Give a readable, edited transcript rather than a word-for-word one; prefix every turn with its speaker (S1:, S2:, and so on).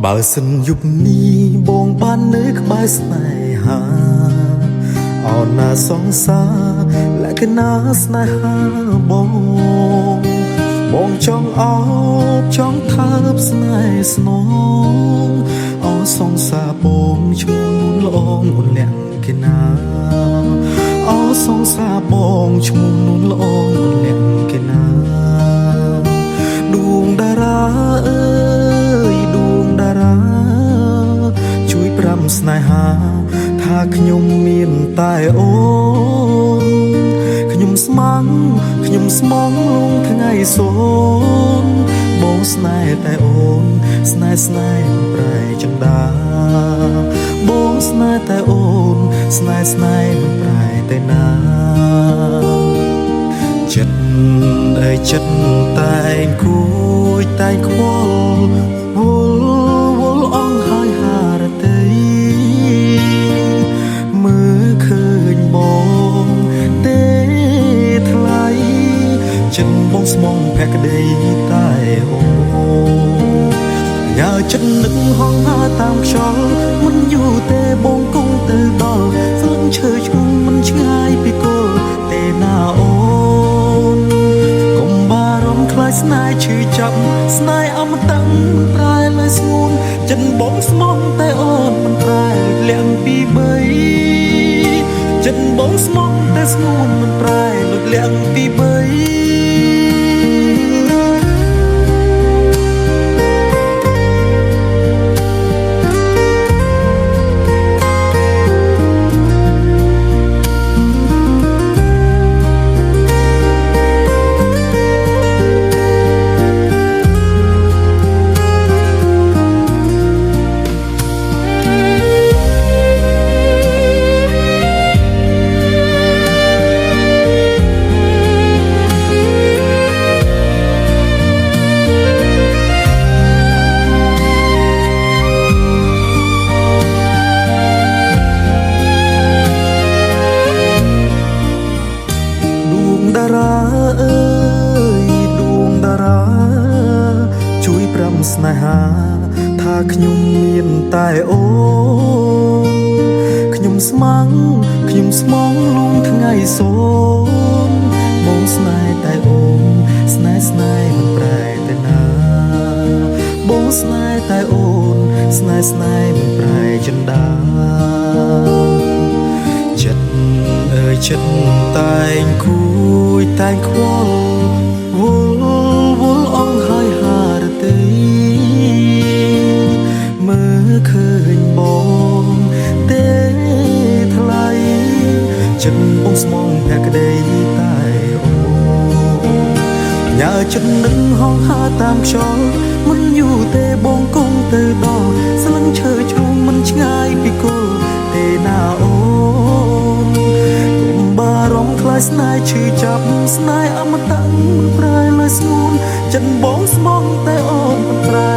S1: បើសិនយប់នេះបងបាននៅក្បែរស្នេហាអោនណាសងសារលក្ខណៈស្នេហាបងចង់អោបចង់ថើបស្នេហ៍ស្នងអោសងសារបងឈ្មោះនួនល្អងអូនលក្ខណៈអោសងសារបងឈ្មោះនួនល្អងអូនលក្ខណៈដួងតារាអើយដួងតារាជួយប្រាំស្នេហាថាខ្ញុំមានតែអូនខ្ញុំស្មងលងថ្ងៃសូនបងស្នេហ៍តែអូនស្នេហ៍មិនប្រែចន្ទាបងស្នេហ៍តែអូនស្នេហ៍មិនប្រែតែណាចិត្តអើយចិត្តតែងគួចតែងខ្វល់វល់អងហើយហារតីមើលឃើញបងទេថ្លៃចិត្តបងស្មងភក្តីតែអូញ៉ាចិត្តនឹកហងហើតាមខ្យល់មិនយូរទេបងគង់ទៅដល់ស្លឹកឈើឈ្ងន់មិនឆ្ងាយពីគល់ទេណាអូនកុំបារម្ភខ្លាចស្នេហ៍ឈឺចាប់ស្នេហ៍អមតៈមិនប្រែលើស្ងួនចិត្តបងស្មងតែអូនមិនប្រែលៀងពីបីចិត្តបងស្មងតែស្ងួនមិនប្រែលុតលៀងពីបីតារាអើយដួងតារាជួយប្រាំស្នេហាថាខ្ញុំមានតែអូនខ្ញុំស្មងលងថ្ងៃសូនបងស្នេហ៍តែអូនស្នេហ៍មិនប្រែតែណាបងស្នេហ៍តែអូនស្នេហ៍មិនប្រែចិន្តាចិត្តអើយចិត្តតែងគួចតែងខ្វល់វល់អងហើយហារតីមើលឃើញបងទេថ្លៃចិត្តបងស្មងភក្តីតែអូញ៉ាចិត្តនឹងហងហើតាមខ្យល់មិនយូរទេបងគង់ទៅដល់ស្លឹកឈើជ្រុំមិនឆ្ងាយពីគល់ទេណាអូខ្លាចស្នេហ៍ឈឺចាប់ស្នេហ៍អមតៈមិនប្រែលើស្ងួនចិត្តបងស្មងតែអូនមិនប្រែ